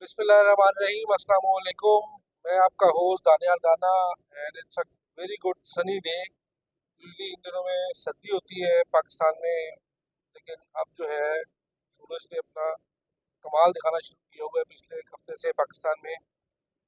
बिस्मिल्लाहिर्रहमानिर्रहीम, अस्सलाम वालेकुम। मैं आपका host Daniyal Rana and it's a very good sunny day. Usually in दिनों में सर्दी होती है पाकिस्तान में, लेकिन अब जो है सूरज ने अपना कमाल दिखाना शुरू किया हुआ है पिछले एक हफ्ते से पाकिस्तान में।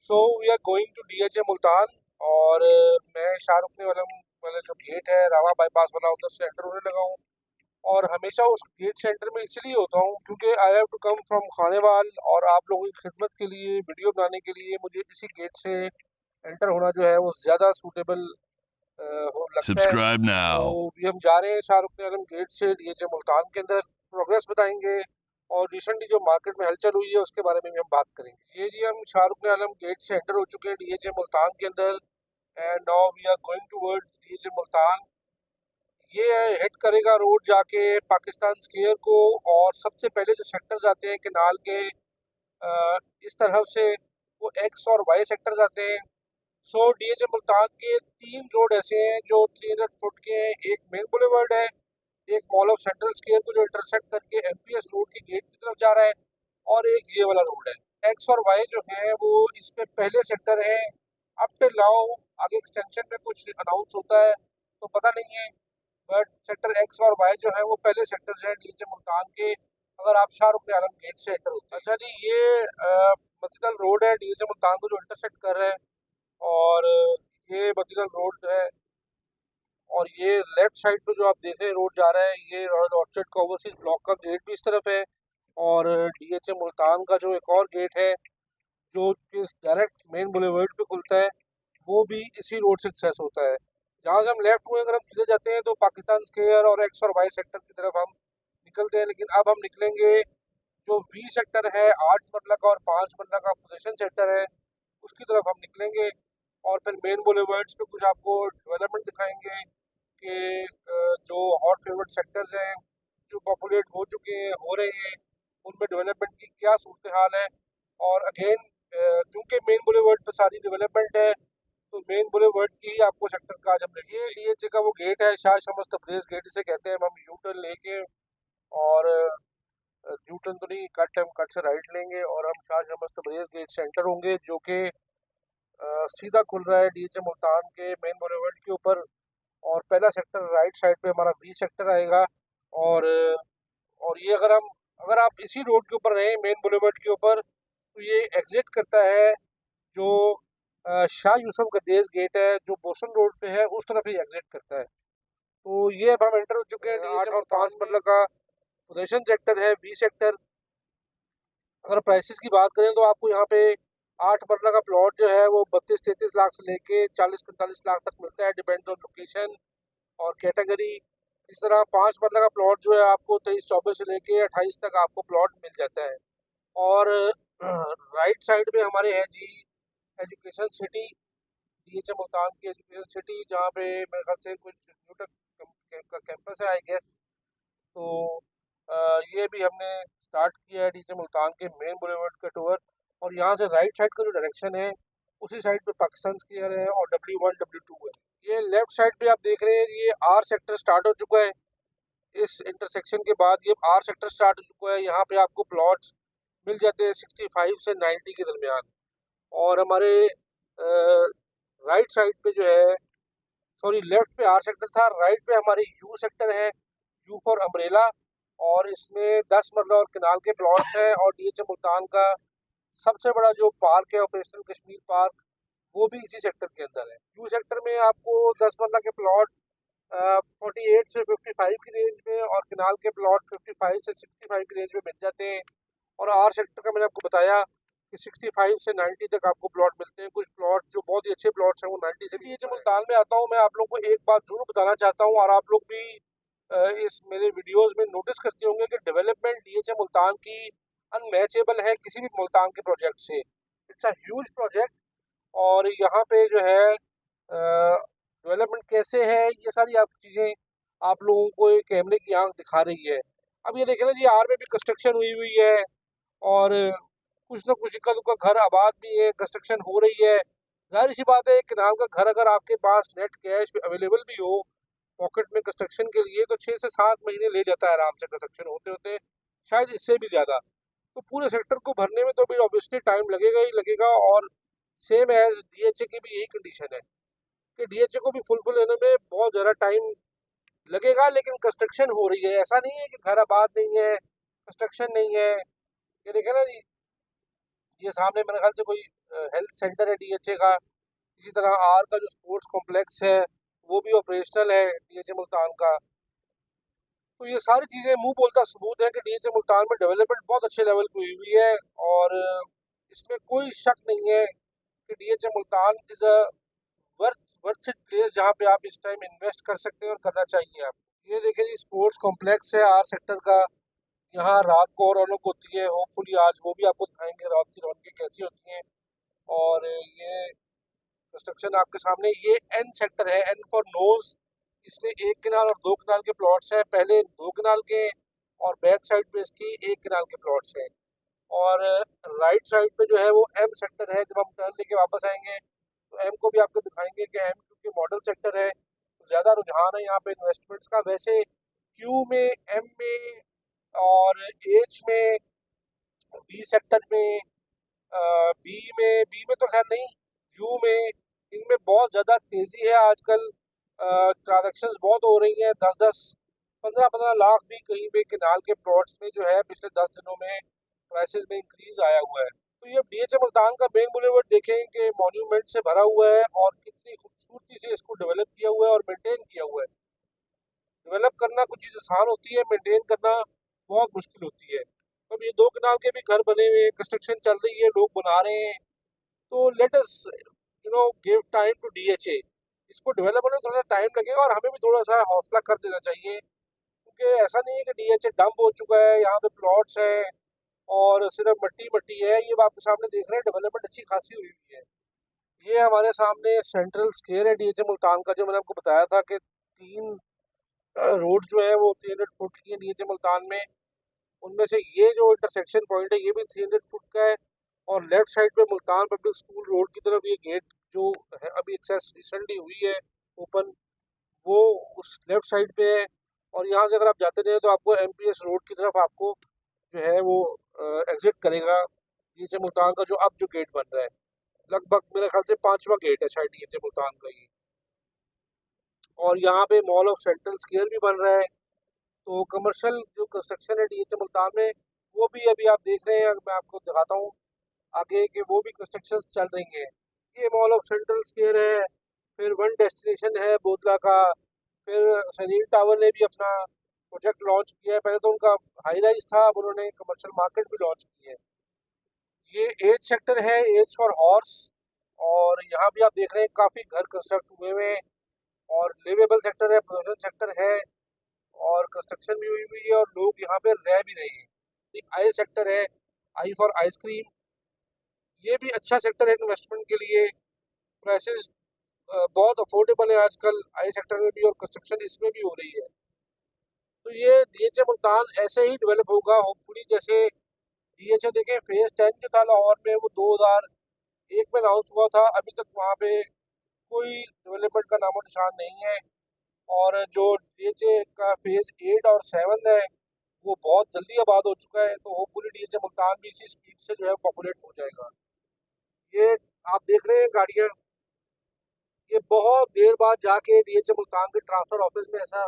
So we are going to DHA Multan. और मैं शाहरुख आलम वाला जो गेट है रावा बाईपास वाला, उधर से एंटर होने लगा हूँ। और हमेशा उस गेट सेंटर में इसलिए होता हूँ क्योंकि I have to come from Khanewal, और आप लोगों की खिदमत के लिए वीडियो बनाने के लिए मुझे इसी गेट से एंटर होना जो है वो ज़्यादा सूटेबल हो लगता है। Subscribe तो now. भी हम जा रहे हैं शाहरुख आलम गेट से DHA मुल्तान के अंदर। प्रोग्रेस बताएंगे और रिसेंटली जो मार्केट में हलचल हुई है उसके बारे में भी हम बात करेंगे। ये जी हम शाहरुख आलम गेट से एंटर हो चुके हैं DHA मुल्तान के अंदर, and now we are going towards DHA Multan. ये हिट करेगा रोड जाके पाकिस्तान स्क्वायर को, और सबसे पहले जो सेक्टर्स आते हैं केनाल के इस तरफ से, वो एक्स और वाई सेक्टर्स आते हैं। सो DHA मुल्तान के 3 रोड ऐसे हैं जो 300 फुट के हैं। एक मेन बुलेवर्ड है, एक मॉल ऑफ सेंट्रल स्क्वायर को जो इंटरसेक्ट करके MPS रोड की गेट की तरफ जा रहा है, और एक ये वाला रोड है। एक्स और वाई जो है वो इस पे पहले सेक्टर है। अप टिल नाउ आगे एक्सटेंशन में कुछ अनाउंस होता है तो पता नहीं है, बट सेक्टर एक्स और वाई जो है वो पहले सेक्टर्स हैं DHA मुल्तान के, अगर आप शाहरुख आलम गेट से एंटर होते हैं। अच्छा जी, ये मतीदल रोड है DHA मुल्तान को जो इंटरसेक्ट कर रहा है, और ये मतीदल रोड है। और ये लेफ्ट साइड पे जो आप देख रहे हैं रोड जा रहा है, ये रॉयल ऑर्चर्ड का ओवरसीज ब्लॉक का गेट भी इस तरफ है। और DHA मुल्तान का जो एक और गेट है जो कि डायरेक्ट मेन बुलेवर्ड पे खुलता है, वो भी इसी रोड से एक्सेस होता है। जहाँ से हम लेफ्ट हुए अगर हम सीधे जाते हैं तो पाकिस्तान स्क्वायर और एक्स और वाई सेक्टर की तरफ हम निकलते हैं, लेकिन अब हम निकलेंगे जो V सेक्टर है, 8 मरला का और 5 मरला का पोजीशन सेक्टर है, उसकी तरफ हम निकलेंगे। और फिर मेन बुलेवर्ड्स पे कुछ आपको डेवलपमेंट दिखाएंगे कि जो हॉट फेवरेट सेक्टर्स हैं जो पॉपुलेट हो चुके हैं, हो रहे हैं, उनमें डेवलपमेंट की क्या सूरत हाल है। और अगेन क्योंकि मेन बुलेवर्ड पे सारी डेवलपमेंट है, तो मेन बुलेवर्ड की ही आपको सेक्टर का आज हम देखिए। DHA का वो गेट है, शाह शमस तब्रेज़ गेट इसे कहते हैं। हम यू टर्न लेके, और यू टर्न तो नहीं, कट हम कट से राइट लेंगे और हम शाह शमस तब्रेज़ गेट से एंटर होंगे, जो कि सीधा खुल रहा है DHA मुल्तान के मेन बुलेवर्ड के ऊपर। और पहला सेक्टर राइट साइड पे हमारा V सेक्टर आएगा। और और ये अगर आप इसी रोड के ऊपर रहें मेन बुलेवर्ड के ऊपर, तो ये एग्जिट करता है जो शाह यूसुफ गद्देज गेट है जो बोसन रोड पे है, उस तरफ ही एग्जिट करता है। तो ये अब हम एंटर हो चुके हैं 8 और 5 मरला का पोजीशन सेक्टर है, V सेक्टर। अगर प्राइसेस की बात करें तो आपको यहाँ पे 8 मरला का प्लॉट जो है वो 32-33 लाख से लेके 40-45 लाख तक मिलता है, डिपेंड्स ऑन लोकेशन और कैटेगरी। इस तरह 5 मरला का प्लॉट जो है आपको 23-24 से लेके 28 तक आपको प्लॉट मिल जाता है। और राइट साइड पे हमारे है जी एजुकेशन सिटी, DHA मुल्तान की एजुकेशन सिटी, जहाँ पे मेरे ख्याल से कुछ न्यूटन का कैंपस है आई गेस। तो ये भी हमने स्टार्ट किया है DHA मुल्तान के मेन बुलेवर्ड का टूर। और यहाँ से राइट साइड का जो डायरेक्शन है उसी साइड पे पाकिस्तान स्क्वायर है और W1 W2 है। ये लेफ्ट साइड पे आप देख रहे हैं, ये R सेक्टर स्टार्ट हो चुका है। इस इंटरसेक्शन के बाद ये R सेक्टर स्टार्ट हो चुका है। यहाँ पे आपको प्लॉट्स मिल जाते हैं 65 से 90 के दरमियान। और हमारे राइट साइड पे जो है, सॉरी लेफ्ट पे R सेक्टर था, राइट पे हमारे U सेक्टर है, U फॉर अम्ब्रेला। और इसमें 10 मरला और किनाल के प्लॉट्स हैं। और DHA मुल्तान का सबसे बड़ा जो पार्क है ऑपरेशनल कश्मीर पार्क, वो भी इसी सेक्टर के अंदर है। यू सेक्टर में आपको 10 मरला के प्लॉट 48 से 55 की रेंज में, और किनाल के प्लॉट 55 से 65 की रेंज में मिल जाते हैं। और R सेक्टर का मैंने आपको बताया कि 65 से 90 तक आपको प्लॉट मिलते हैं। कुछ प्लॉट जो बहुत ही अच्छे प्लॉट्स हैं वो 90 से। DHA मुल्तान में आता हूँ, मैं आप लोगों को एक बात जरूर बताना चाहता हूँ, और आप लोग भी इस मेरे वीडियोस में नोटिस करते होंगे कि डेवलपमेंट DHA मुल्तान की अनमैचेबल है किसी भी मुल्तान के प्रोजेक्ट से। It's a huge project. और यहाँ पे जो है डेवलपमेंट कैसे है, ये सारी आप चीज़ें आप लोगों को एक कैमरे की आंख दिखा रही है। अब ये देखें ना जी, आर में भी कंस्ट्रक्शन हुई हुई है, और कुछ ना कुछ इक्का दुक्का घर आबाद भी है, कंस्ट्रक्शन हो रही है। जाहिर सी बात है, किनाल का घर अगर आपके पास नेट कैश अवेलेबल भी हो पॉकेट में कंस्ट्रक्शन के लिए, तो 6 से 7 महीने ले जाता है आराम से कंस्ट्रक्शन होते होते, शायद इससे भी ज़्यादा। तो पूरे सेक्टर को भरने में तो भी ऑब्वियसली टाइम लगेगा ही लगेगा। और सेम एज डीएचए की भी यही कंडीशन है कि डीएचए को भी फुलफिल होने में बहुत ज़्यादा टाइम लगेगा, लेकिन कंस्ट्रक्शन हो रही है। ऐसा नहीं है कि घर आबाद नहीं है, कंस्ट्रक्शन नहीं है। ये देखे ना जी, ये सामने मेरे ख्याल से कोई हेल्थ सेंटर है डीएचए का। इसी तरह आर का जो स्पोर्ट्स कॉम्प्लेक्स है वो भी ऑपरेशनल है डीएचए मुल्तान का। तो ये सारी चीज़ें मुंह बोलता सबूत है कि डीएचए मुल्तान में डेवलपमेंट बहुत अच्छे लेवल पे हुई हुई है। और इसमें कोई शक नहीं है कि DHA Multan is a worth it place जहाँ पे आप इस टाइम इन्वेस्ट कर सकते हैं और करना चाहिए आप। ये देखें जी, स्पोर्ट्स कॉम्प्लेक्स है आर सेक्टर का। यहाँ रात को और रौनक होती है। होपफुली आज वो भी आपको दिखाएंगे रात की रौनकें कैसी होती हैं। और ये कंस्ट्रक्शन आपके सामने, ये एन सेक्टर है, एन फॉर नोज। इसमें 1 कनाल और 2 कनाल के प्लॉट्स हैं। पहले 2 कनाल के और बैक साइड पे इसकी 1 कनाल के प्लॉट्स हैं। और राइट साइड पे जो है वो एम सेक्टर है। जब हम टर्न लेके वापस आएंगे तो एम को भी आपको दिखाएंगे कि एम क्योंकि मॉडल सेक्टर है तो ज़्यादा रुझान है यहाँ पे इन्वेस्टमेंट्स का। वैसे क्यू में, एम में और एच में, बी सेक्टर में, बी में तो खैर नहीं, यू में, इनमें बहुत ज़्यादा तेज़ी है आजकल। ट्रांजेक्शन्स बहुत हो रही हैं। 10-10, 15-15 लाख भी कहीं पे केनाल के प्लॉट्स में जो है पिछले 10 दिनों में प्राइसेस में इंक्रीज आया हुआ है। तो ये डीएचए मुल्तान का मेन बुलेवर्ड देखें कि मॉन्यूमेंट से भरा हुआ है और कितनी खूबसूरती से इसको डेवलप किया हुआ है और मेंटेन किया हुआ है। डेवलप करना कुछ चीज़ आसान होती है, मेंटेन करना बहुत मुश्किल होती है। अब ये 2 कनाल के भी घर बने हुए हैं, कंस्ट्रक्शन चल रही है, लोग बना रहे हैं। तो let us give time to DHA. इसको डेवलप होने में थोड़ा सा टाइम लगेगा और हमें भी थोड़ा सा हौसला कर देना चाहिए, क्योंकि ऐसा नहीं है कि डीएचए डंप हो चुका है, यहाँ पे प्लॉट्स हैं और सिर्फ मट्टी मट्टी है। ये आपके सामने देख रहे हैं, डेवलपमेंट अच्छी खासी हुई हुई है। ये हमारे सामने सेंट्रल स्क्वायर है डीएचए मुल्तान का, जो मैंने आपको बताया था कि 3 रोड जो है वो 300 फुट की है डीएचए मुल्तान में। उनमें से ये जो इंटरसेक्शन पॉइंट है ये भी 300 फुट का है। और लेफ्ट साइड पे मुल्तान पब्लिक स्कूल रोड की तरफ ये गेट जो है अभी एक्सेस रिसेंटली हुई है ओपन, वो उस लेफ्ट साइड पे है। और यहाँ से अगर आप जाते रहे तो आपको एमपीएस रोड की तरफ आपको जो है वो एग्जिट करेगा डीएचए मुल्तान का, जो अब जो गेट बन रहा है। लगभग मेरे ख्याल से 5वां गेट है शायद डीएचए मुल्तान का ये। और यहाँ पे मॉल ऑफ सेंट्रल स्क्वायर भी बन रहा है। तो कमर्शियल जो कंस्ट्रक्शन है डीएचए मुल्तान में वो भी अभी आप देख रहे हैं। मैं आपको दिखाता हूँ आगे कि वो भी कंस्ट्रक्शन चल रही हैं। ये मॉल ऑफ सेंट्रल स्क्वायर है, फिर वन डेस्टिनेशन है बोतला का, फिर सलील टावर ने भी अपना प्रोजेक्ट लॉन्च किया है। पहले तो उनका हाई राइज था, अब उन्होंने कमर्शियल मार्केट भी लॉन्च की है। ये एज सेक्टर है, एज फॉर हॉर्स। और यहाँ भी आप देख रहे हैं काफ़ी घर कंस्ट्रक्ट हुए हुए हैं और लिवेबल सेक्टर है, प्रोडक्शन सेक्टर है और कंस्ट्रक्शन भी हुई हुई है और लोग यहाँ पे रह भी रहे हैं। एक आई सेक्टर है, आई फॉर आइसक्रीम। ये भी अच्छा सेक्टर है इन्वेस्टमेंट के लिए। प्राइसेस बहुत अफोर्डेबल है आजकल आई सेक्टर में भी और कंस्ट्रक्शन इसमें भी हो रही है। तो ये डीएचए मुल्तान ऐसे ही डेवलप होगा होपफुली। जैसे डीएचए देखें फेज 10 जो था लाहौर में वो 2001 में लॉन्च हुआ था, अभी तक वहाँ पे कोई डेवलपमेंट का नामो निशान नहीं है। और जो डीएचए का फेज 8 और 7 है वो बहुत जल्दी आबाद हो चुका है। तो होपफुली डीएचए मुल्तान भी इसी स्पीड से जो है पॉपुलेट हो जाएगा। ये आप देख रहे हैं गाड़ियाँ, ये बहुत देर बाद जाके डीएचए मुल्तान के ट्रांसफर ऑफिस में ऐसा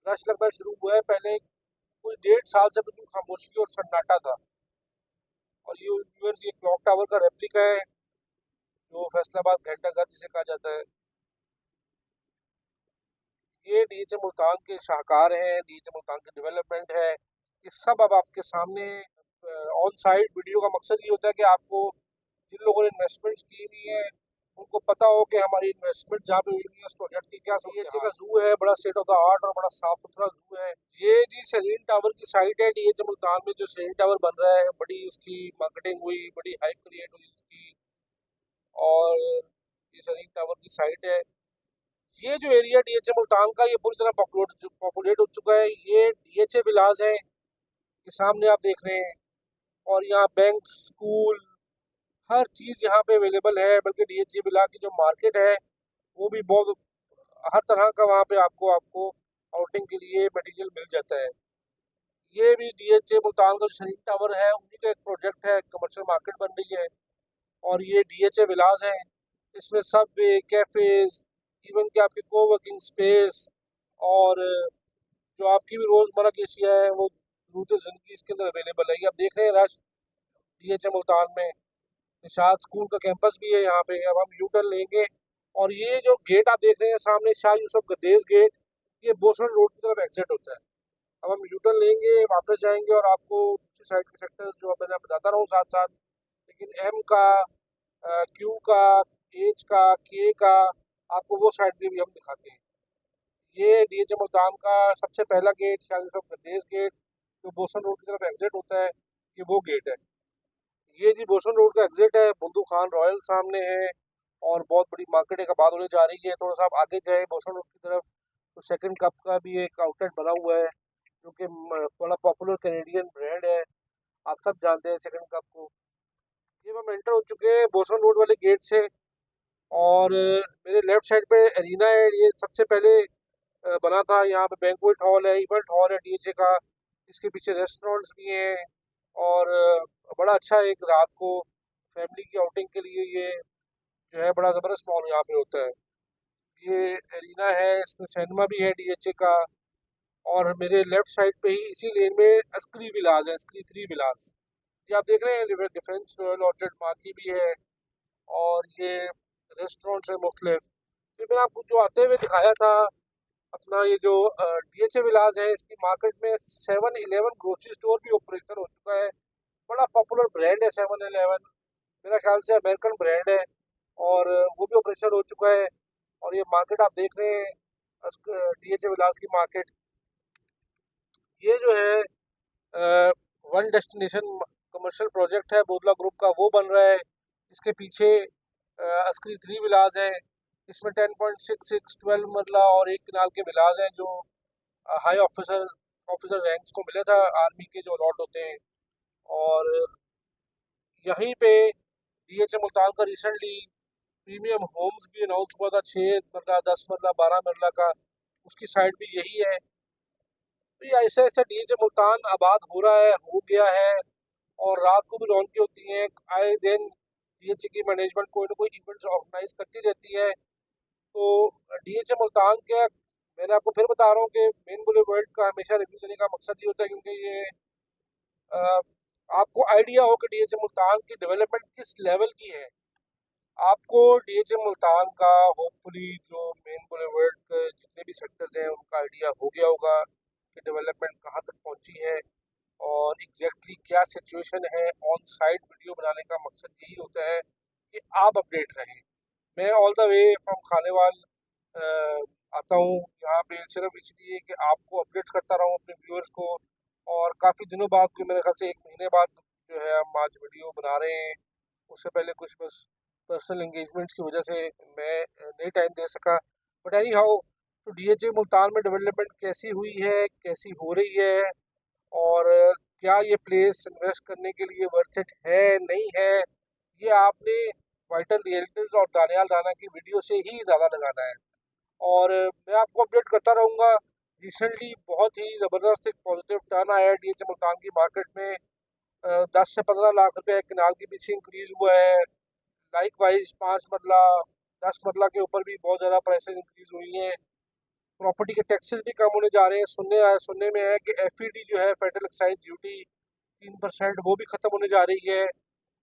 रश लगना शुरू हुआ है। पहले कोई 1.5 साल से बिल्कुल खामोशी और सन्नाटा था। और ये व्यूअर्स, ये क्लॉक टावर का रेप्लिका है जो फैसलाबाद घंटा घर जिसे कहा जाता है। ये डीएचए मुल्तान के शाहकार हैं, डीएचए मुल्तान की डेवलपमेंट है। ये सब अब आपके सामने ऑन साइट। वीडियो का मकसद ये होता है कि आपको जिन लोगों ने इन्वेस्टमेंट्स की हुई है उनको पता हो कि हमारी इन्वेस्टमेंट जहाँ पे हुई है उस प्रोजेक्ट की क्या डीएचए का जू है, बड़ा स्टेट ऑफ द आर्ट और बड़ा साफ सुथरा जू है। ये जी सलीन टावर की साइट है डीएचए मुल्तान में, जो सलीन टावर बन रहा है। बड़ी इसकी मार्केटिंग हुई, बड़ी हाइप क्रिएट हुई इसकी। और ये सलीन टावर की साइट है। ये जो एरिया डीएचए मुल्तान का ये पूरी तरह पॉपुलेट हो चुका है। ये डीएचए विलाज है, ये सामने आप देख रहे हैं। और यहाँ बैंक, स्कूल, हर चीज़ यहाँ पे अवेलेबल है। बल्कि डीएचए विला की जो मार्केट है वो भी बहुत, हर तरह का वहाँ पे आपको आपको आउटिंग के लिए मटेरियल मिल जाता है। ये भी डीएचए मुल्तान का जो शरीफ टावर है उन्हीं का एक प्रोजेक्ट है, कमर्शियल मार्केट बन रही है। और ये डीएचए विलास है, इसमें सबवे, कैफ़ेज़, इवन कि आपकी कोवर्किंग स्पेस और जो आपकी भी रोज़मर्रा की अशिया है वो ज़रूरत ज़िंदगी इसके अंदर अवेलेबल है। ये आप देख रहे हैं रश डीएचए मुल्तान में। निशात स्कूल का कैंपस भी है यहाँ पे। अब हम यू टर्न लेंगे और ये जो गेट आप देख रहे हैं सामने, शाह यूसुफ गद्देज गेट, ये बोसरन रोड की तरफ एग्जिट होता है। अब हम यू टर्न लेंगे, वापस जाएंगे और आपको दूसरी साइड के सेक्टर्स जो अब मैं बताता रहूँ साथ साथ, लेकिन एम का, क्यू का, एच का, के का, आपको वो साइड भी हम दिखाते हैं। ये डीएचए मुल्तान का सबसे पहला गेट, शाह यूसुफ गद्देज गेट, जो बोसन रोड की तरफ एग्जिट होता है, ये वो गेट है। ये जी बोसन रोड का एग्जिट है। बुंदू खान रॉयल सामने है और बहुत बड़ी मार्केट एक आबाद होने जा रही है। थोड़ा सा आप आगे जाए बोसन रोड की तरफ तो सेकंड कप का भी एक आउटलेट बना हुआ है, जो कि बड़ा पॉपुलर कैनेडियन ब्रांड है। आप सब जानते हैं सेकंड कप को। ये हम एंटर हो चुके हैं बोसन रोड वाले गेट से और मेरे लेफ्ट साइड पे एरिना है। ये सबसे पहले बना था। यहाँ पे बैंक्वेट हॉल है, इवेंट हॉल है डीएचए का। इसके पीछे रेस्टोरेंट्स भी हैं और बड़ा अच्छा एक रात को फैमिली की आउटिंग के लिए ये जो है बड़ा ज़बरदस्त मॉल यहाँ पे होता है। ये एरिना है, इसमें सिनेमा भी है डीएचए का। और मेरे लेफ्ट साइड पे ही इसी लेन में अस्क्री विलास है, अस्क्री 3 विलास। ये आप देख रहे हैं डिफरेंस रॉयल ऑर्चिड मार्की भी है और ये रेस्टोरेंट्स है मुख्तलिफ। ये मैंने आपको जो आते हुए दिखाया था अपना, ये जो डीएचए विलास है, इसकी मार्केट में 7-11 ग्रोसरी स्टोर भी ऑपरेशन हो चुका है। बड़ा पॉपुलर ब्रांड है 7-11, मेरा ख्याल से अमेरिकन ब्रांड है और वो भी ऑपरेशन हो चुका है। और ये मार्केट आप देख रहे हैं डीएचए विलास की मार्केट। ये जो है वन डेस्टिनेशन कमर्शियल प्रोजेक्ट है बोदला ग्रुप का, वो बन रहा है। इसके पीछे अस्करी 3 विलास है। इसमें 10.66 12 मरला और एक किनाल के विलास हैं जो हाई ऑफिसर रैंक्स को मिले था आर्मी के जो अलॉट होते हैं। और यहीं पे डीएचए मुल्तान का रिसेंटली प्रीमियम होम्स भी अनाउंस हुआ था, 6 मरला, 10 मरला, 12 मरला का। उसकी साइड भी यही है। तो ये ऐसे ऐसे डीएचए मुल्तान आबाद हो रहा है, हो गया है। और रात को भी रौनकें होती हैं। आए दिन डीएचए की मैनेजमेंट कोई ना कोई इवेंट्स ऑर्गेनाइज करती रहती है। तो डीएचए मुल्तान के, मैंने आपको फिर बता रहा हूँ कि मेन बुलेवर्ल्ड का हमेशा रिव्यू देने का मकसद ये होता है क्योंकि ये अ, आपको आइडिया हो कि डीएचए मुल्तान की डेवलपमेंट किस लेवल की है। आपको डीएचए मुल्तान का होपफुली जो मेन बुलेवर्ल्ड के जितने भी सेक्टर्स हैं उनका आइडिया हो गया होगा कि डेवलपमेंट कहाँ तक पहुँची है और एग्जैक्टली क्या सिचुएशन है। ऑन साइट वीडियो बनाने का मकसद यही होता है कि आप अपडेट रहें। मैं all the way from Khanewal आता हूँ यहाँ पे सिर्फ इसलिए कि आपको अपडेट करता रहूँ अपने व्यूअर्स को। और काफ़ी दिनों बाद, कोई मेरे ख्याल से 1 महीने बाद जो है हम आज वीडियो बना रहे हैं। उससे पहले कुछ बस पर्सनल एंगेजमेंट्स की वजह से मैं नहीं टाइम दे सका। बट एनी हाउ, तो डीएचए मुल्तान में डेवलपमेंट कैसी हुई है, कैसी हो रही है और क्या ये प्लेस इन्वेस्ट करने के लिए वर्थ इट है नहीं है, ये आपने वाइटल रियल्टर्स और दानियाल राना की वीडियो से ही ज़्यादा लगाना है। और मैं आपको अपडेट करता रहूँगा। रिसेंटली बहुत ही ज़बरदस्त एक पॉजिटिव टर्न आया है डीएचए मुल्तान की मार्केट में। 10 से 15 लाख रुपए किनाल के पीछे इंक्रीज़ हुआ है। लाइक वाइज 5 मरला, 10 मरला के ऊपर भी बहुत ज़्यादा प्राइसेस इंक्रीज़ हुई हैं। प्रॉपर्टी के टैक्सेस भी कम होने जा रहे हैं। सुनने में है कि एफईडी जो है, फेडरल एक्साइज ड्यूटी 3%, वो भी ख़त्म होने जा रही है।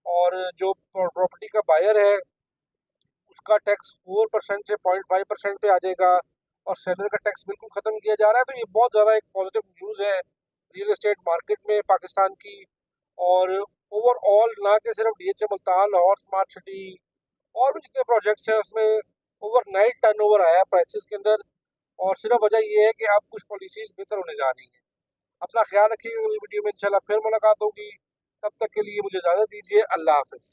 और जो प्रॉपर्टी का बायर है उसका टैक्स 4% से 0.5% पे आ जाएगा और सेलर का टैक्स बिल्कुल ख़त्म किया जा रहा है। तो ये बहुत ज़्यादा एक पॉजिटिव न्यूज़ है रियल एस्टेट मार्केट में पाकिस्तान की। और ओवरऑल ना कि सिर्फ DHA Multan, Lahore smart city और भी जितने प्रोजेक्ट्स हैं उसमें ओवरनाइट टर्नओवर आया है प्राइसेस के अंदर। और सिर्फ वजह ये है कि अब कुछ पॉलिसीज़ बेहतर होने जा रही हैं। अपना ख्याल रखिएगा। अगली वीडियो में इंशाल्लाह फिर मुलाकात होगी। तब तक के लिए मुझे इजाज़त दीजिए। अल्लाह हाफ़िज़।